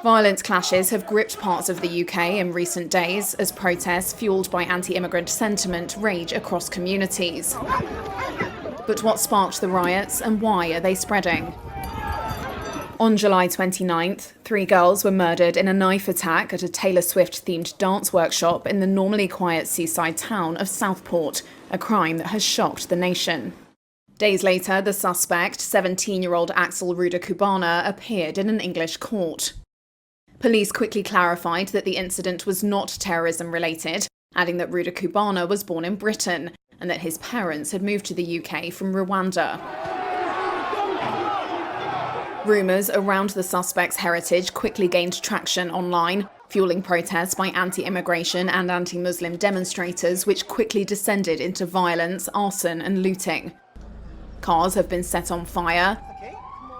Violent clashes have gripped parts of the UK in recent days as protests fuelled by anti-immigrant sentiment rage across communities. But what sparked the riots and why are they spreading? On July 29th, 3 girls were murdered in a knife attack at a Taylor Swift-themed dance workshop in the normally quiet seaside town of Southport, a crime that has shocked the nation. Days later, the suspect, 17-year-old Axel Ruda-Cubana, appeared in an English court. Police quickly clarified that the incident was not terrorism-related, adding that Ruda-Cubana was born in Britain and that his parents had moved to the UK from Rwanda. Rumours around the suspect's heritage quickly gained traction online, fueling protests by anti-immigration and anti-Muslim demonstrators, which quickly descended into violence, arson and looting. Cars have been set on fire,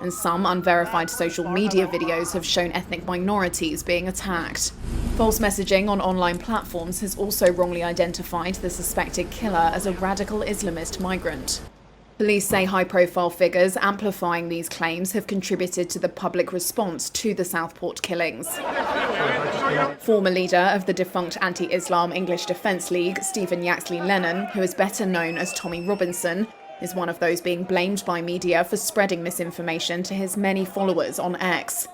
and some unverified social media videos have shown ethnic minorities being attacked. False messaging on online platforms has also wrongly identified the suspected killer as a radical Islamist migrant. Police say high-profile figures amplifying these claims have contributed to the public response to the Southport killings. Former leader of the defunct anti-Islam English Defence League, Stephen Yaxley-Lennon, who is better known as Tommy Robinson, is one of those being blamed by media for spreading misinformation to his many followers on X.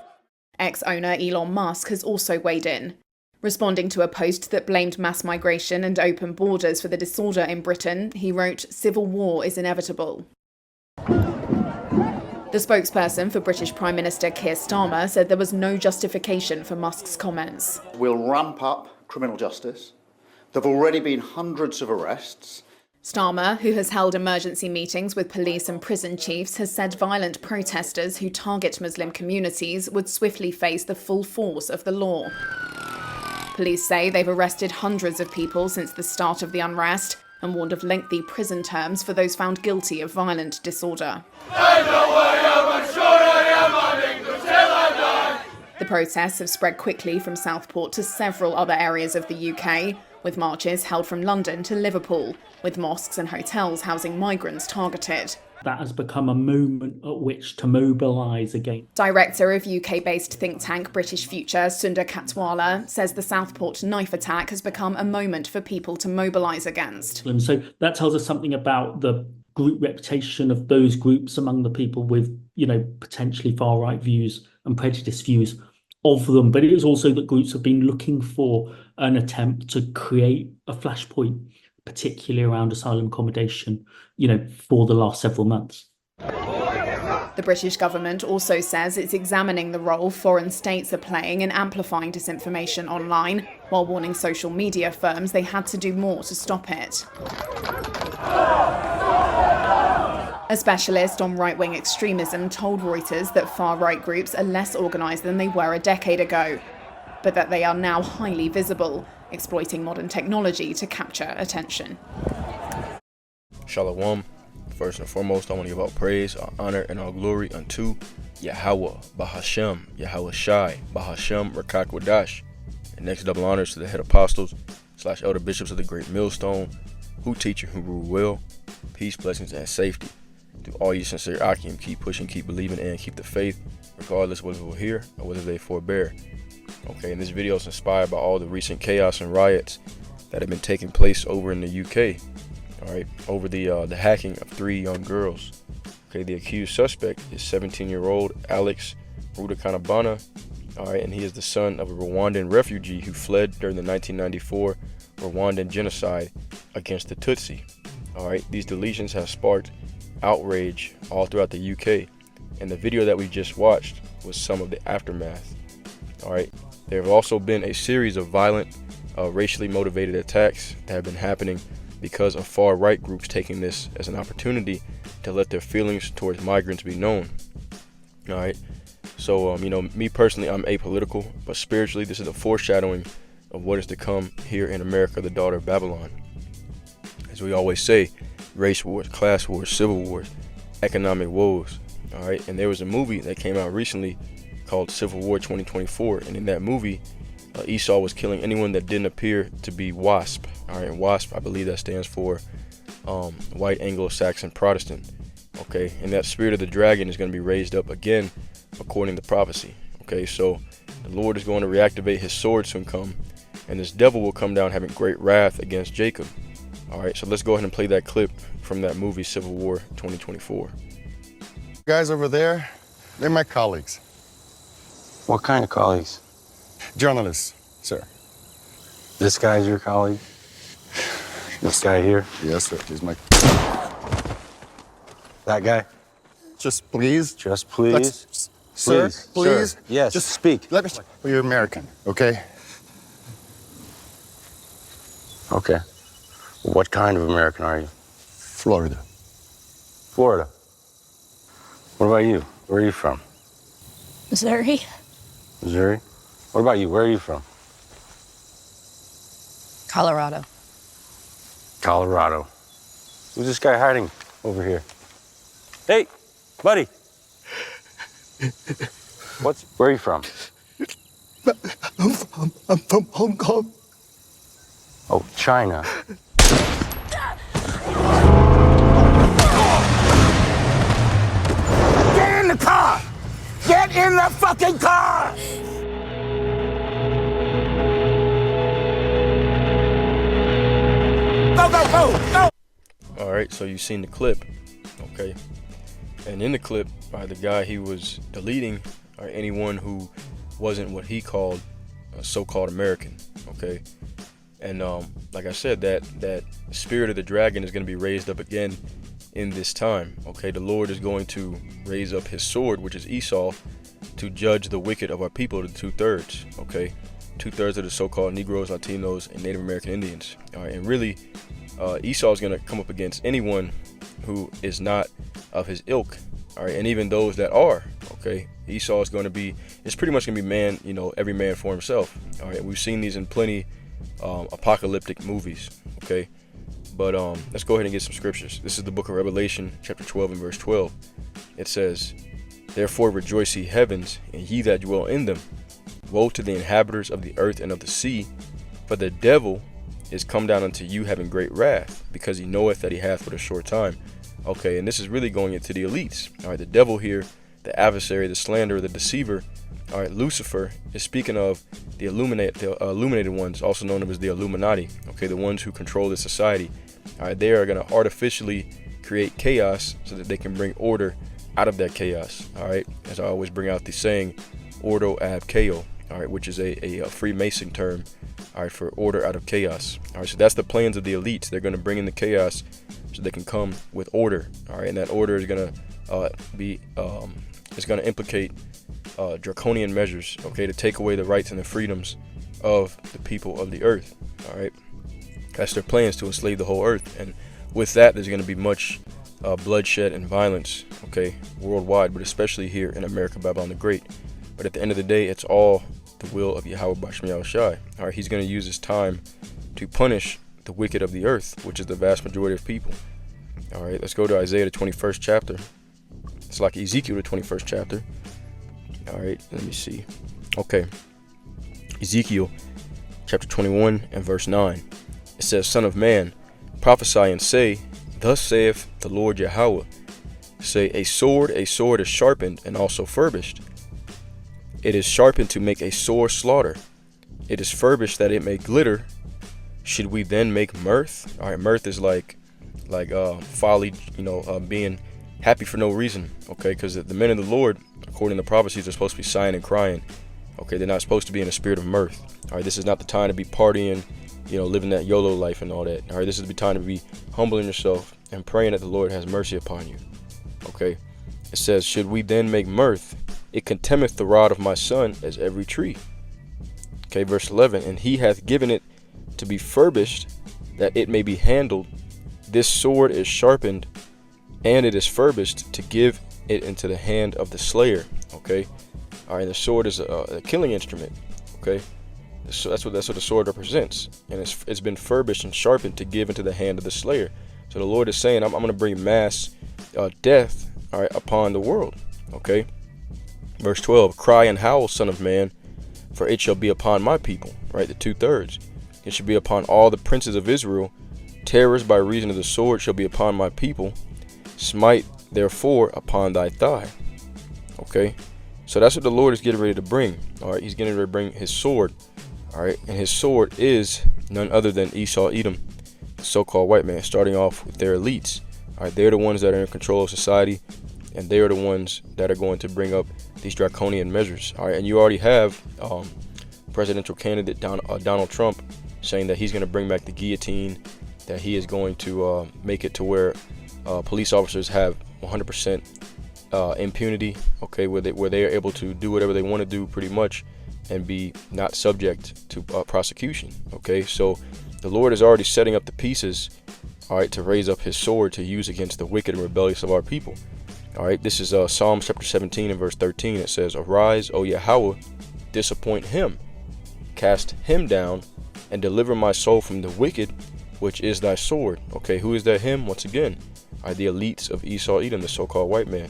Ex-owner Elon Musk has also weighed in. Responding to a post that blamed mass migration and open borders for the disorder in Britain, he wrote, "Civil war is inevitable." The spokesperson for British Prime Minister Keir Starmer said there was no justification for Musk's comments. We'll ramp up criminal justice. There have already been hundreds of arrests. Starmer, who has held emergency meetings with police and prison chiefs, has said violent protesters who target Muslim communities would swiftly face the full force of the law. Police say they've arrested hundreds of people since the start of the unrest and warned of lengthy prison terms for those found guilty of violent disorder. The protests have spread quickly from Southport to several other areas of the UK, with marches held from London to Liverpool, with mosques and hotels housing migrants targeted. That has become a moment at which to mobilise again. Director of UK-based think tank British Future, Sundar Katwala, says the Southport knife attack has become a moment for people to mobilise against. And so that tells us something about the group reputation of those groups among the people with, potentially far-right views and prejudiced views of them. But it is also that groups have been looking for an attempt to create a flashpoint, particularly around asylum accommodation, for the last several months. The British government also says it's examining the role foreign states are playing in amplifying disinformation online, while warning social media firms they had to do more to stop it. A specialist on right-wing extremism told Reuters that far-right groups are less organised than they were a decade ago, but that they are now highly visible, exploiting modern technology to capture attention. Shalom. First and foremost, I want to give all praise, all honor, and all glory unto Yahweh, Bahashem, Yahweh Shai, Bahashem, Rakak Wadash. And next, double honors to the head apostles / elder bishops of the great millstone, who teach and who rule well. Peace, blessings, and safety. To all you sincere Akim, keep pushing, keep believing, and keep the faith, regardless whether we'll hear or whether they forbear. Okay, and this video is inspired by all the recent chaos and riots that have been taking place over in the UK. All right, over the hacking of 3 young girls. Okay, the accused suspect is 17-year-old Alex Ruda-Cubana. All right, and he is the son of a Rwandan refugee who fled during the 1994 Rwandan genocide against the Tutsi. All right, these deletions have sparked outrage all throughout the UK, and the video that we just watched was some of the aftermath. All right, there have also been a series of violent, racially motivated attacks that have been happening because of far-right groups taking this as an opportunity to let their feelings towards migrants be known. All right, so me personally, I'm apolitical, but spiritually, this is a foreshadowing of what is to come here in America, the daughter of Babylon. As we always say, race wars, class wars, civil wars, economic woes. All right, and there was a movie that came out recently called Civil War 2024, and in that movie, Esau was killing anyone that didn't appear to be WASP. All right, and WASP, I believe that stands for white Anglo-Saxon Protestant. Okay, and that spirit of the dragon is going to be raised up again according to prophecy. Okay, so the Lord is going to reactivate his sword soon come, and this devil will come down having great wrath against Jacob. All right, so let's go ahead and play that clip from that movie Civil War 2024. Guys over there, they're my colleagues. What kind of colleagues? Journalists, sir. This guy's your colleague? This guy here? Yes, sir. He's my... That guy? Just please. Just please? Sir, Please, please. sir. Yes, Just speak. Let me... Well, you're American, okay? Okay. What kind of American are you? Florida. Florida. What about you? Where are you from? Missouri? Missouri? What about you? Where are you from? Colorado. Colorado. Who's this guy hiding over here? Hey, buddy. Where are you from? I'm from Hong Kong. Oh, China. Get in the car! Get in the fucking car! Go! All right, so you've seen the clip, okay? And in the clip, the guy, he was deleting anyone who wasn't what he called a so-called American, okay? And like I said, that spirit of the dragon is going to be raised up again in this time, okay? The Lord is going to raise up his sword, which is Esau, to judge the wicked of our people, the 2/3, okay? 2/3 of the so-called Negroes, Latinos, and Native American Indians. All right, and really, Esau is going to come up against anyone who is not of his ilk, all right, and even those that are, okay? Esau is going to be, it's pretty much going to be man, every man for himself, all right? We've seen these in plenty apocalyptic movies, okay? But let's go ahead and get some scriptures. This is the book of Revelation, chapter 12 and verse 12. It says, "Therefore rejoice, ye heavens, and ye that dwell in them. Woe to the inhabitants of the earth and of the sea, for the devil is come down unto you having great wrath, because he knoweth that he hath but a short time." Okay, and this is really going into the elites. All right, the devil here, the adversary, the slanderer, the deceiver, all right, Lucifer is speaking of the illuminated ones, also known as the Illuminati, okay, the ones who control the society. All right, they are going to artificially create chaos so that they can bring order out of that chaos. All right, as I always bring out the saying, ordo ab chaos, all right, which is a Freemason term, all right, for order out of chaos. All right, so that's the plans of the elites. They're going to bring in the chaos so they can come with order. All right, and that order is going to it's going to implicate draconian measures, okay, to take away the rights and the freedoms of the people of the earth. All right, that's their plans, to enslave the whole earth, and with that, there's going to be much bloodshed and violence, okay, worldwide, but especially here in America, Babylon the Great. But at the end of the day, it's all the will of Yahweh Bashmi Yahushai. All right, he's going to use his time to punish the wicked of the earth, which is the vast majority of people. All right, let's go to Isaiah, the 21st chapter. It's like Ezekiel, the 21st chapter. All right, let me see. Okay, Ezekiel, chapter 21 and verse 9. It says, "Son of man, prophesy and say, Thus saith the Lord Yahweh, say, a sword is sharpened and also furbished. It is sharpened to make a sore slaughter. It is furbished that it may glitter. Should we then make mirth?" All right, mirth is like folly, being happy for no reason, okay? Because the men of the Lord, according to prophecies, are supposed to be sighing and crying, okay? They're not supposed to be in a spirit of mirth. All right, this is not the time to be partying, living that YOLO life and all that. All right, this is the time to be humbling yourself and praying that the Lord has mercy upon you, okay? It says, "Should we then make mirth? It contemneth the rod of my son as every tree." Okay, verse 11, "And he hath given it to be furbished, that it may be handled. This sword is sharpened, and it is furbished to give it into the hand of the slayer." Okay, all right. The sword is a killing instrument. Okay, so that's what the sword represents, and it's been furbished and sharpened to give into the hand of the slayer. So the Lord is saying, I'm going to bring mass death, all right, upon the world. Okay, verse 12, "Cry and howl, son of man, for it shall be upon my people." Right, the 2/3. It should be upon all the princes of Israel, Terrors by reason of the sword shall be upon my people. Smite therefore upon thy thigh. Okay, so that's what the Lord is getting ready to bring. All right, he's getting ready to bring his sword. All right, and his sword is none other than Esau, Edom, the so-called white man, starting off with their elites. All right, they're the ones that are in control of society, and they are the ones that are going to bring up these draconian measures. All right, and you already have presidential candidate Donald Trump saying that he's going to bring back the guillotine, that he is going to make it to where police officers have 100% impunity, okay, where they are able to do whatever they want to do pretty much and be not subject to prosecution. Okay, so the Lord is already setting up the pieces, all right, to raise up his sword to use against the wicked and rebellious of our people. All right, this is Psalms chapter 17 and verse 13. It says, "Arise, O Yahweh, disappoint him, cast him down, and deliver my soul from the wicked, which is thy sword." Okay, who is that him? Once again, are the elites of Esau, Edom, the so-called white man.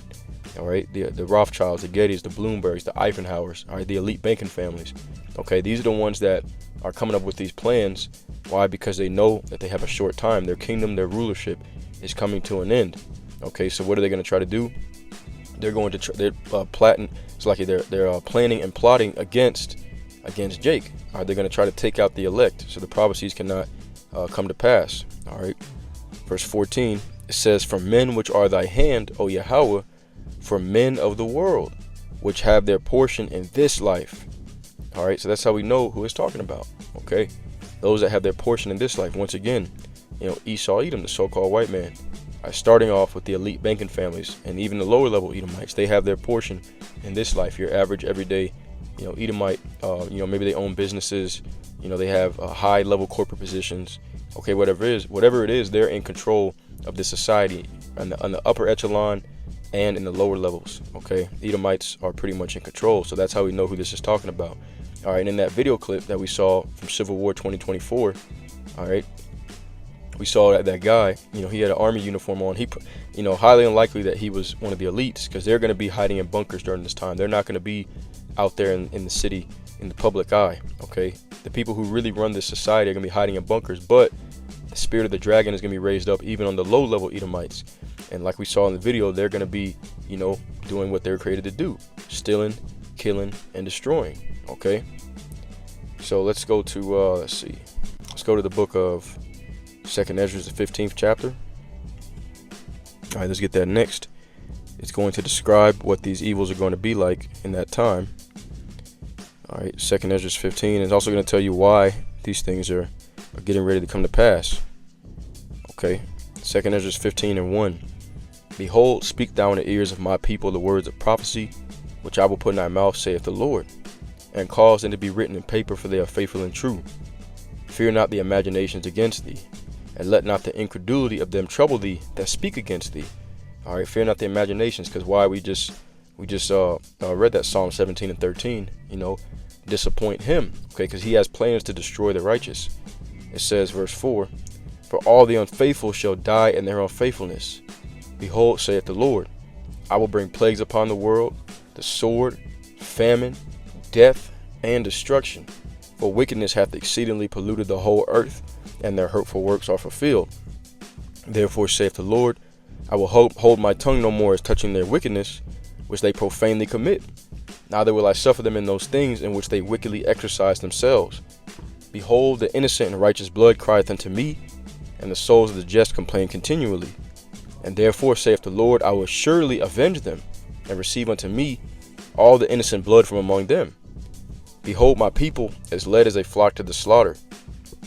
All right, the Rothschilds, the Gettys, the Bloombergs, the Eisenhowers, all right, the elite banking families. Okay, these are the ones that are coming up with these plans. Why? Because they know that they have a short time. Their kingdom, their rulership is coming to an end. Okay, so what are they going to try to do? They're going to they're plotting. It's like they're planning and plotting against Jake. All right, they're going to try to take out the elect, so the prophecies cannot come to pass. All right, verse 14. It says, "For men which are thy hand, O Yahweh, for men of the world, which have their portion in this life." All right, so that's how we know who it's talking about. Okay, those that have their portion in this life. Once again, Esau, Edom, the so-called white man, starting off with the elite banking families and even the lower level Edomites. They have their portion in this life. Your average, everyday, Edomite, maybe they own businesses. They have high level corporate positions. Okay, whatever it is, they're in control of the society on the upper echelon and in the lower levels. Okay, Edomites are pretty much in control, so that's how we know who this is talking about. All right, and in that video clip that we saw from Civil War 2024, all right, we saw that guy, he had an army uniform on. He, highly unlikely that he was one of the elites, because they're going to be hiding in bunkers during this time. They're not going to be out there in the city in the public eye. Okay, the people who really run this society are going to be hiding in bunkers, but the spirit of the dragon is going to be raised up even on the low level Edomites. And like we saw in the video, they're going to be, doing what they're created to do: stealing, killing, and destroying. Okay, so let's go to let's go to the book of 2nd Ezra, the 15th chapter. All right, let's get that next. It's going to describe what these evils are going to be like in that time. All right, 2nd Ezra 15 is also going to tell you why these things are getting ready to come to pass. Okay, 2nd Ezra 15 and 1. "Behold, speak thou in the ears of my people the words of prophecy, which I will put in thy mouth, saith the Lord, and cause them to be written in paper, for they are faithful and true. Fear not the imaginations against thee, and let not the incredulity of them trouble thee that speak against thee." All right, fear not the imaginations, because why? We just read that Psalm 17 and 13. Disappoint him, okay, because he has plans to destroy the righteous. It says, verse 4, "For all the unfaithful shall die in their unfaithfulness. Behold, saith the Lord, I will bring plagues upon the world, the sword, famine, death, and destruction. For wickedness hath exceedingly polluted the whole earth, and their hurtful works are fulfilled. Therefore saith the Lord, I will hold my tongue no more as touching their wickedness, which they profanely commit. Neither will I suffer them in those things in which they wickedly exercise themselves. Behold, the innocent and righteous blood crieth unto me, and the souls of the just complain continually. And therefore saith the Lord, I will surely avenge them, and receive unto me all the innocent blood from among them. Behold, my people is led as a flock to the slaughter.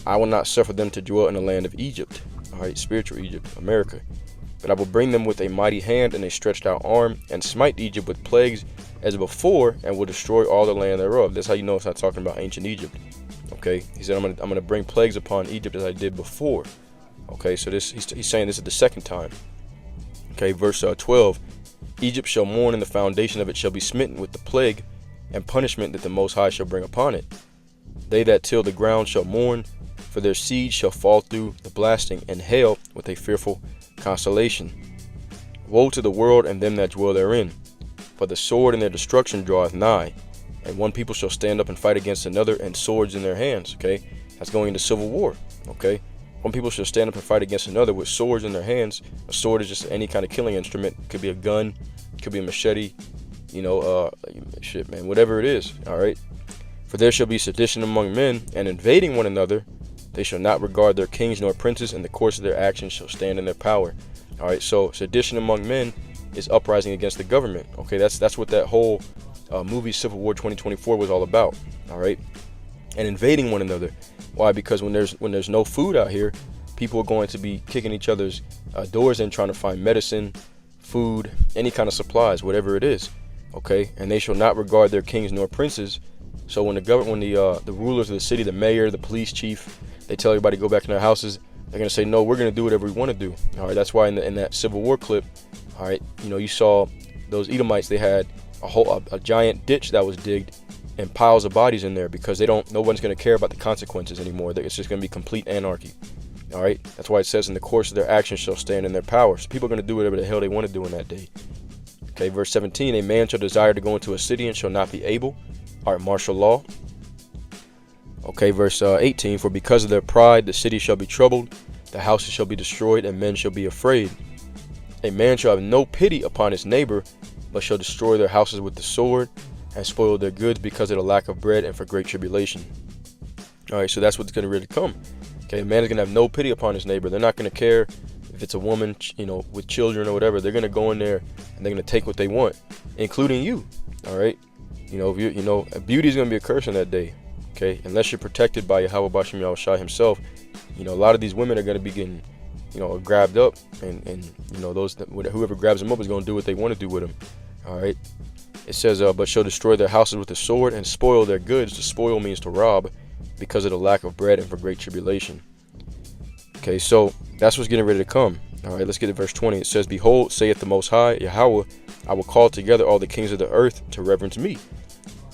I will not suffer them to dwell in the land of Egypt." All right, spiritual Egypt, America. "But I will bring them with a mighty hand and a stretched out arm, and smite Egypt with plagues as before, and will destroy all the land thereof." That's how you know it's not talking about ancient Egypt. Okay, he said, I'm going to bring plagues upon Egypt as I did before. Okay, so he's saying this is the second time. Okay, verse 12. "Egypt shall mourn, and the foundation of it shall be smitten with the plague and punishment that the Most High shall bring upon it. They that till the ground shall mourn, for their seed shall fall through the blasting, and hail with a fearful consolation. Woe to the world and them that dwell therein, for the sword and their destruction draweth nigh, and one people shall stand up and fight against another, and swords in their hands." Okay, that's going into civil war. Okay, One people shall stand up and fight against another with swords in their hands. A sword is just any kind of killing instrument. It could be a gun, it could be a machete, shit, man, whatever it is. All right. For there shall be sedition among men, and invading one another. They shall not regard their kings nor princes, and the course of their actions shall stand in their power. All right. So sedition among men is uprising against the government. Okay. That's what that whole movie Civil War 2024 was all about. All right. And invading one another. Why? Because when there's no food out here, people are going to be kicking each other's doors in, trying to find medicine, food, any kind of supplies, whatever it is. Okay. And they shall not regard their kings nor princes. So when the rulers of the city, the mayor, the police chief, they tell everybody to go back in their houses, they're going to say, no, we're going to do whatever we want to do. All right. That's why in that Civil War clip, all right, you saw those Edomites, they had a giant ditch that was digged and piles of bodies in there because no one's going to care about the consequences anymore. It's just going to be complete anarchy. All right. That's why it says in the course of their actions shall stand in their power. So people are going to do whatever the hell they want to do in that day. Okay. Verse 17, a man shall desire to go into a city and shall not be able. All right, martial law. Okay, verse 18, for because of their pride the city shall be troubled, the houses shall be destroyed, and men shall be afraid. A man shall have no pity upon his neighbor, but shall destroy their houses with the sword, and spoil their goods because of the lack of bread and for great tribulation. All right, so that's what's going to really come. Okay, a man is going to have no pity upon his neighbor. They're not going to care if it's a woman, with children or whatever. They're going to go in there and they're going to take what they want, including you. All right. Beauty is going to be a curse on that day, okay? Unless you're protected by Yahweh Bashem Yahushua himself, a lot of these women are going to be getting, grabbed up, and whoever grabs them up is going to do what they want to do with them, all right? It says, but shall destroy their houses with the sword and spoil their goods. To spoil means to rob because of the lack of bread and for great tribulation. Okay, so that's what's getting ready to come. All right, let's get to verse 20. It says, behold, saith the Most High, Yahweh, I will call together all the kings of the earth to reverence me,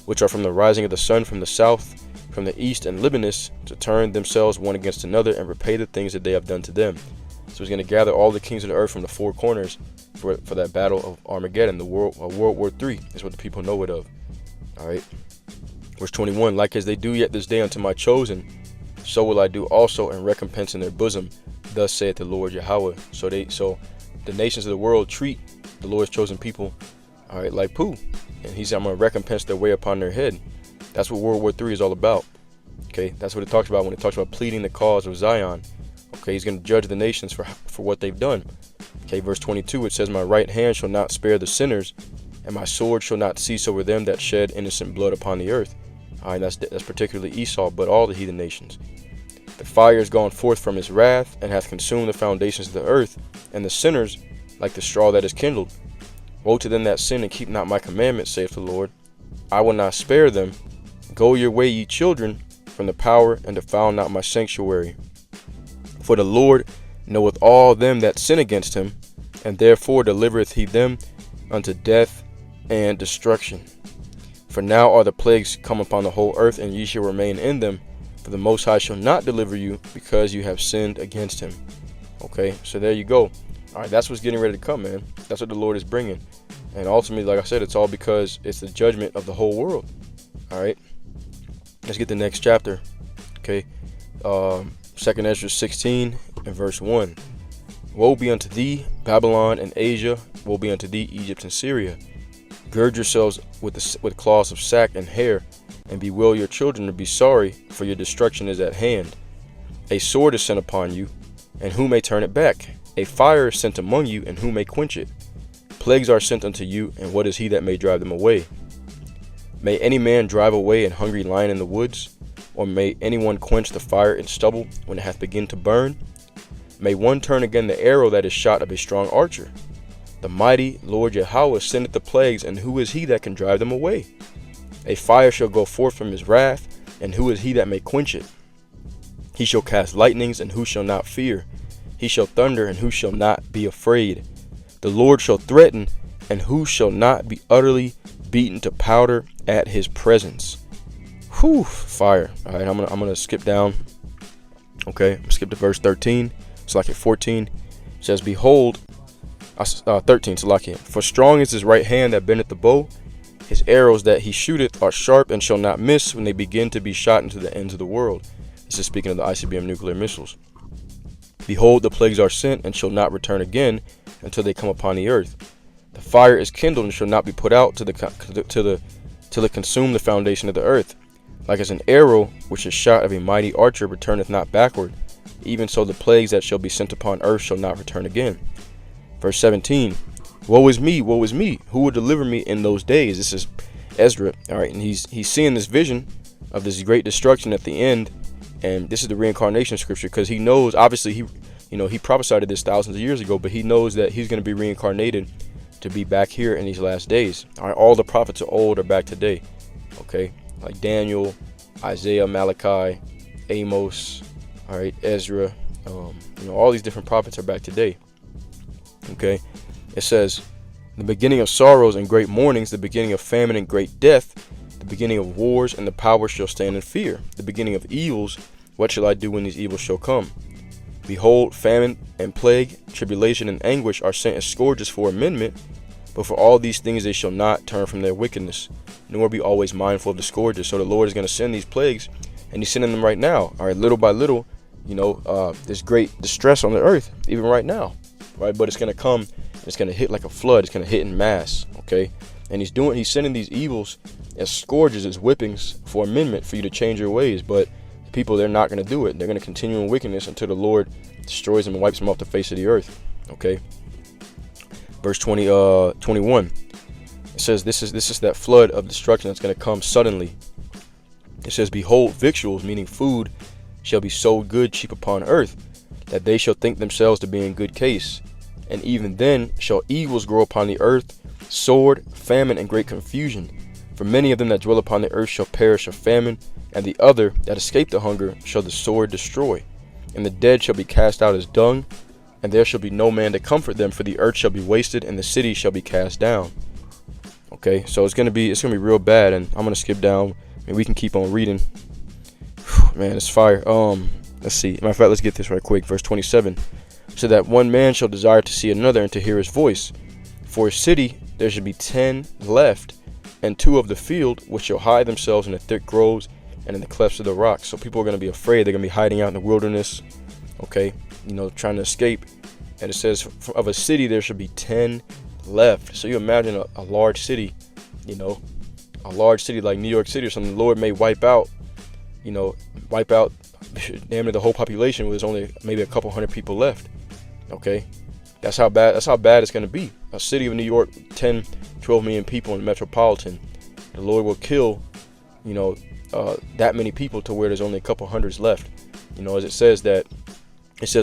which are from the rising of the sun from the south, from the east and Libanus, to turn themselves one against another and repay the things that they have done to them. So he's going to gather all the kings of the earth from the four corners for that battle of Armageddon, World War III is what the people know it of. All right. Verse 21, like as they do yet this day unto my chosen, so will I do also in recompense in their bosom. Thus saith the Lord Yahweh. So the nations of the world treat the Lord's chosen people, all right, like poo. And he said, I'm going to recompense their way upon their head. That's what World War III is all about. Okay, that's what it talks about when it talks about pleading the cause of Zion. Okay, he's going to judge the nations for what they've done. Okay, verse 22, it says, my right hand shall not spare the sinners, and my sword shall not cease over them that shed innocent blood upon the earth. All right, that's particularly Esau, but all the heathen nations. The fire is gone forth from his wrath, and hath consumed the foundations of the earth, and the sinners like the straw that is kindled. Woe to them that sin and keep not my commandments, saith the Lord. I will not spare them. Go your way, ye children, from the power, and defile not my sanctuary. For the Lord knoweth all them that sin against him, and therefore delivereth he them unto death and destruction. For now are the plagues come upon the whole earth, and ye shall remain in them. For the Most High shall not deliver you, because you have sinned against him. Okay, so there you go. All right, that's what's getting ready to come, man. That's what the Lord is bringing. And ultimately, like I said, it's all because it's the judgment of the whole world. All right, let's get the next chapter. Okay, 2nd Ezra 16 and verse 1. Woe be unto thee, Babylon and Asia. Woe be unto thee, Egypt and Syria. Gird yourselves with cloths of sack and hair, and bewail your children to be sorry, for your destruction is at hand. A sword is sent upon you, and who may turn it back? A fire is sent among you, and who may quench it? Plagues are sent unto you, and what is he that may drive them away? May any man drive away an hungry lion in the woods? Or may anyone quench the fire in stubble when it hath begun to burn? May one turn again the arrow that is shot of a strong archer? The mighty Lord Yahweh sendeth the plagues, and who is he that can drive them away? A fire shall go forth from his wrath, and who is he that may quench it? He shall cast lightnings, and who shall not fear? He shall thunder, and who shall not be afraid? The Lord shall threaten, and who shall not be utterly beaten to powder at his presence? Whew, fire. All right, I'm gonna skip down. Okay, I'm gonna skip to verse 13. It's like at 14. It says, behold, 13, Salakia. For strong is his right hand that bendeth the bow. His arrows that he shooteth are sharp and shall not miss when they begin to be shot into the ends of the world. This is speaking of the ICBM nuclear missiles. Behold, the plagues are sent and shall not return again until they come upon the earth. The fire is kindled and shall not be put out till it consume the foundation of the earth. Like as an arrow which is shot of a mighty archer returneth not backward, even so the plagues that shall be sent upon earth shall not return again. Verse 17. Woe is me, woe is me. Who will deliver me in those days? This is Ezra. All right, and he's seeing this vision of this great destruction at the end, and this is the reincarnation scripture, because he knows, obviously, he prophesied this thousands of years ago, but he knows that he's going to be reincarnated to be back here in these last days. All right, all the prophets of old are back today. Okay, like Daniel, Isaiah, Malachi, Amos, all right, Ezra, all these different prophets are back today. Okay, it says, the beginning of sorrows and great mournings, the beginning of famine and great death, the beginning of wars, and the powers shall stand in fear. The beginning of evils, what shall I do when these evils shall come? Behold, famine and plague, tribulation and anguish are sent as scourges for amendment, but for all these things they shall not turn from their wickedness, nor be always mindful of the scourges. So the Lord is going to send these plagues, and he's sending them right now. All right, little by little, there's great distress on the earth, even right now, right? But it's going to come, it's going to hit like a flood. It's going to hit in mass, okay? And he's sending these evils as scourges, as whippings for amendment, for you to change your ways. But people, they're not going to do it. They're going to continue in wickedness until the Lord destroys them and wipes them off the face of the earth, okay? Verse 21. It says, this is that flood of destruction that's going to come suddenly. It says, behold, victuals, meaning food, shall be sold good cheap upon earth, that they shall think themselves to be in good case. And even then shall evils grow upon the earth, sword, famine, and great confusion. For many of them that dwell upon the earth shall perish of famine, and the other that escape the hunger shall the sword destroy. And the dead shall be cast out as dung, and there shall be no man to comfort them, for the earth shall be wasted, and the city shall be cast down. Okay, so it's gonna be real bad, and I'm gonna skip down. I mean, we can keep on reading. Whew, man, it's fire. Let's see. Matter of fact, let's get this right quick. Verse 27. So that one man shall desire to see another and to hear his voice. For a city there should be 10 left, and 2 of the field, which shall hide themselves in the thick groves and in the clefts of the rocks. So people are going to be afraid. They're going to be hiding out in the wilderness, okay, trying to escape. And it says, of a city there should be 10 left. So you imagine a large city, a large city like New York City or something. The Lord may wipe out damn near the whole population with only maybe a couple hundred people left. Okay, that's how bad it's going to be. A city of New York, 10, 12 million people in the metropolitan. The Lord will kill, that many people to where there's only a couple hundreds left. As it says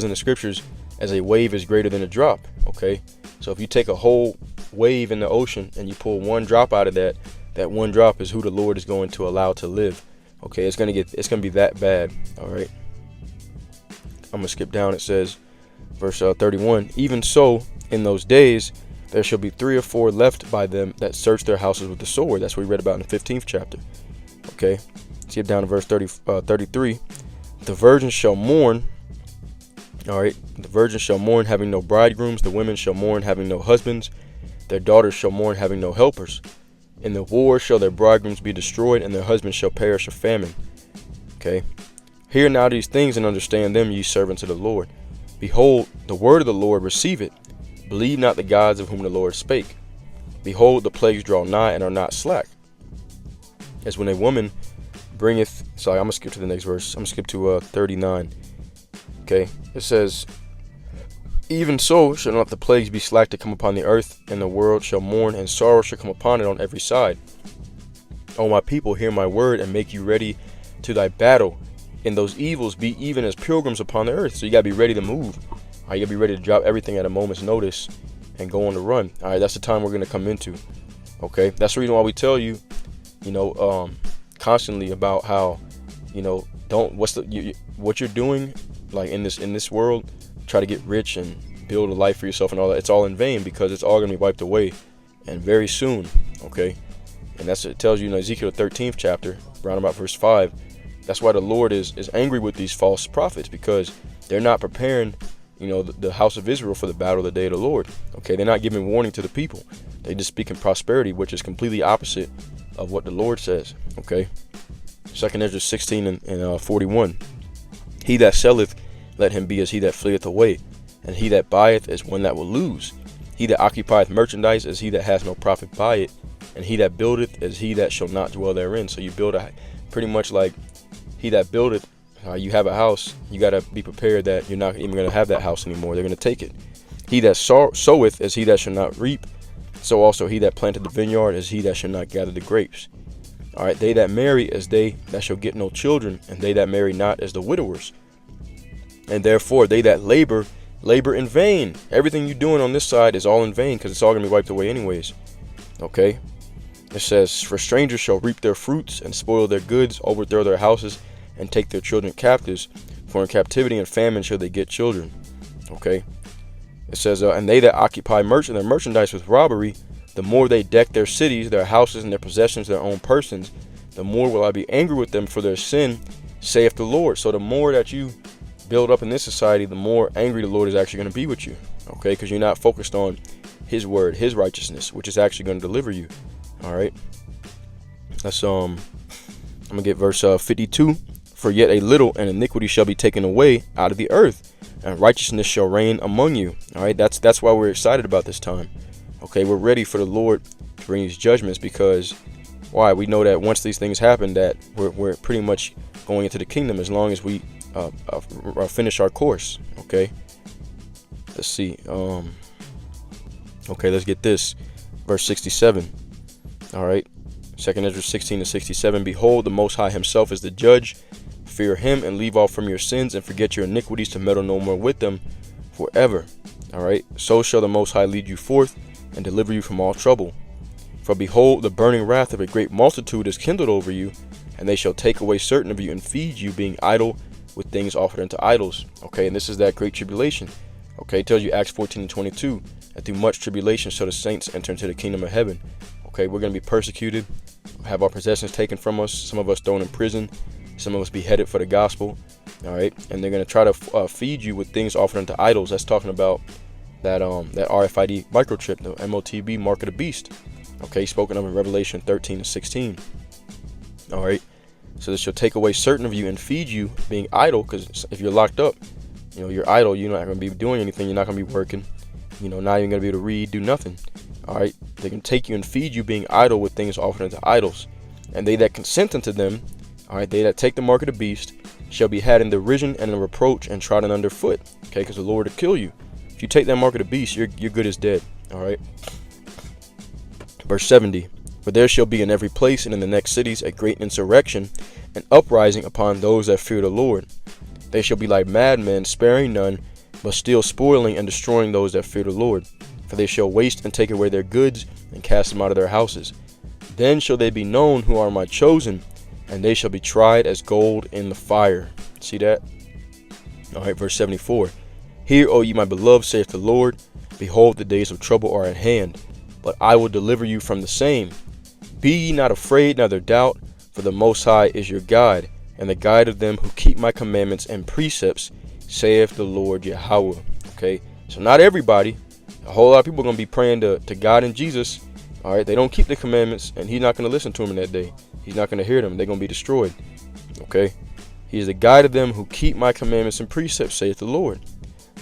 in the scriptures, as a wave is greater than a drop. Okay, so if you take a whole wave in the ocean and you pull one drop out of that one drop is who the Lord is going to allow to live. Okay, it's gonna be that bad. All right, I'm gonna skip down. It says, verse 31. Even so, in those days there shall be 3 or 4 left by them that search their houses with the sword. That's what we read about in the 15th chapter. Okay, skip down to verse 33. The virgins shall mourn. All right, the virgins shall mourn, having no bridegrooms. The women shall mourn, having no husbands. Their daughters shall mourn, having no helpers. In the war shall their bridegrooms be destroyed, and their husbands shall perish of famine. Okay, hear now these things and understand them, ye servants of the Lord. Behold, the word of the Lord, receive it. Believe not the gods of whom the Lord spake. Behold, the plagues draw nigh and are not slack. As when a woman bringeth, sorry, I'm going to skip to the next verse. I'm going to skip to 39. Okay, it says, even so shall not the plagues be slack to come upon the earth, and the world shall mourn, and sorrow shall come upon it on every side. O my people, hear my word, and make you ready to thy battle. In those evils be even as pilgrims upon the earth. So you got to be ready to move. All right, you got to be ready to drop everything at a moment's notice and go on the run. All right, that's the time we're going to come into. Okay, that's the reason why we tell you, constantly about how, what you're doing, like in this world. Try to get rich and build a life for yourself and all that. It's all in vain, because it's all going to be wiped away, and very soon. Okay, and it tells you in Ezekiel 13th chapter, around about verse 5. That's why the Lord is angry with these false prophets, because they're not preparing, the house of Israel for the battle of the day of the Lord. Okay, they're not giving warning to the people. They just speak in prosperity, which is completely opposite of what the Lord says. Okay, 2 Ezra 16 and 41. He that selleth let him be as he that fleeth away, and he that buyeth as one that will lose. He that occupieth merchandise as he that has no profit by it, and he that buildeth as he that shall not dwell therein. So you build a, pretty much like he that buildeth, you have a house, you got to be prepared that you're not even going to have that house anymore. They're going to take it. He that soweth as he that shall not reap, so also he that planted the vineyard as he that shall not gather the grapes. All right, they that marry as they that shall get no children, and they that marry not as the widowers. And therefore they that labor in vain. Everything you're doing on this side is all in vain, because it's all going to be wiped away anyways. Okay, it says, for strangers shall reap their fruits and spoil their goods, overthrow their houses, and take their children captives. For in captivity and famine shall they get children. Okay, it says, and they that occupy their merchandise with robbery, the more they deck their cities, their houses, and their possessions, their own persons, the more will I be angry with them for their sin, saith the Lord. So the more that you build up in this society, the more angry the Lord is actually going to be with you. Okay, because you're not focused on his word, his righteousness, which is actually going to deliver you. All right, that's I'm gonna get verse 52. For yet a little, and iniquity shall be taken away out of the earth, and righteousness shall reign among you. All right, that's why we're excited about this time. Okay, we're ready for the Lord to bring these judgments, because why? We know that once these things happen, that we're pretty much going into the kingdom as long as we finish our course. Okay, let's see. Okay, let's get this. Verse 67. All right, 2 Ezra 16-67. Behold, the Most High himself is the judge. Fear him and leave off from your sins and forget your iniquities, to meddle no more with them forever. All right, so shall the Most High lead you forth and deliver you from all trouble. For behold, the burning wrath of a great multitude is kindled over you, and they shall take away certain of you and feed you, being idle with things offered unto idols. Okay, and this is that great tribulation. Okay, it tells you Acts 14:22, that through much tribulation shall the saints enter into the kingdom of heaven. Okay, we're going to be persecuted, have our possessions taken from us, some of us thrown in prison, some of us beheaded for the gospel. All right, and they're going to try to feed you with things offered unto idols. That's talking about that RFID microchip, the MOTB, mark of the beast. Okay, spoken of in Revelation 13-16. All right, so this shall take away certain of you and feed you, being idle, because if you're locked up, you're idle, you're not going to be doing anything, you're not going to be working, not even going to be able to read, do nothing. All right, they can take you and feed you, being idle with things offered unto idols. And they that consent unto them, all right, they that take the mark of the beast, shall be had in derision and in reproach and trodden under foot. Okay, because the Lord will kill you. If you take that mark of the beast, you're good as dead. All right. Verse 70. For there shall be in every place and in the next cities a great insurrection and uprising upon those that fear the Lord. They shall be like madmen, sparing none, but still spoiling and destroying those that fear the Lord. For they shall waste and take away their goods and cast them out of their houses. Then shall they be known who are my chosen, and they shall be tried as gold in the fire. See that? All right, verse 74. Hear, O ye my beloved, saith the Lord, behold, the days of trouble are at hand, but I will deliver you from the same. Be ye not afraid, neither doubt, for the Most High is your guide, and the guide of them who keep my commandments and precepts, saith the Lord Yahweh. Okay, so not everybody. A whole lot of people are going to be praying to God and Jesus. All right, they don't keep the commandments, and he's not going to listen to them in that day. He's not going to hear them. They're going to be destroyed. Okay, he is the guide of them who keep my commandments and precepts, saith the Lord.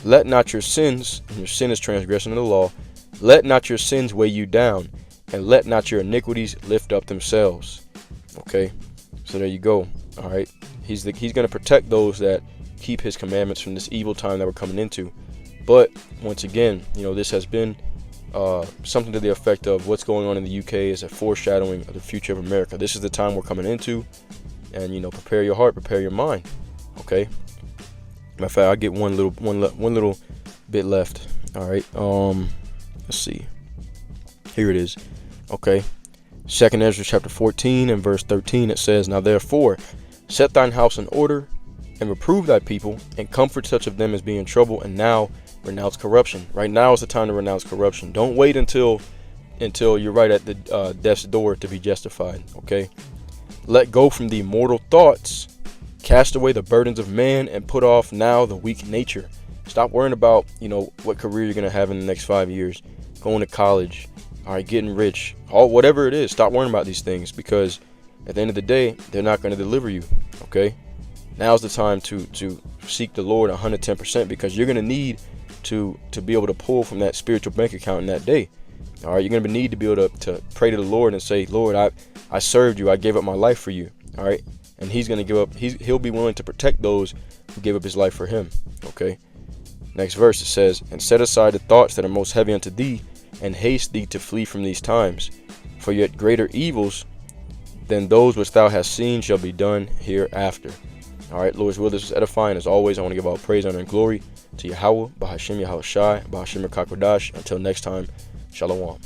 Let not your sins, and your sin is transgression of the law, let not your sins weigh you down, and let not your iniquities lift up themselves. Okay, so there you go. All right, he's going to protect those that keep his commandments from this evil time that we're coming into. But once again, this has been something to the effect of what's going on in the UK is a foreshadowing of the future of America. This is the time we're coming into, and prepare your heart, prepare your mind. Okay. Matter of fact, I'll get one little bit left. All right. Let's see. Here it is. Okay. 2 Ezra chapter 14 and verse 13. It says, Now therefore, set thine house in order, and reprove thy people, and comfort such of them as be in trouble, and now renounce corruption. Right now is the time to renounce corruption. Don't wait until you're right at the death's door to be justified. Okay. Let go from the mortal thoughts. Cast away the burdens of man, and put off now the weak nature. Stop worrying about, what career you're going to have in the next 5 years, going to college, all right, getting rich, whatever it is. Stop worrying about these things, because at the end of the day, they're not going to deliver you. Okay. now's the time to seek the Lord 110%, because you're going to need to be able to pull from that spiritual bank account in that day. All right, you're going to need to be able to pray to the Lord and say, Lord, I served you. I gave up my life for you. All right. And he's going to give up. He'll be willing to protect those who gave up his life for him. Okay. Next verse, it says, and set aside the thoughts that are most heavy unto thee, and haste thee to flee from these times. For yet greater evils than those which thou hast seen shall be done hereafter. All right, Lord's will, this is edifying. As always, I want to give all praise, honor, and glory to Yahweh, Bahashem Yahushai, Bahashem Rakakwadash. Until next time, Shalom.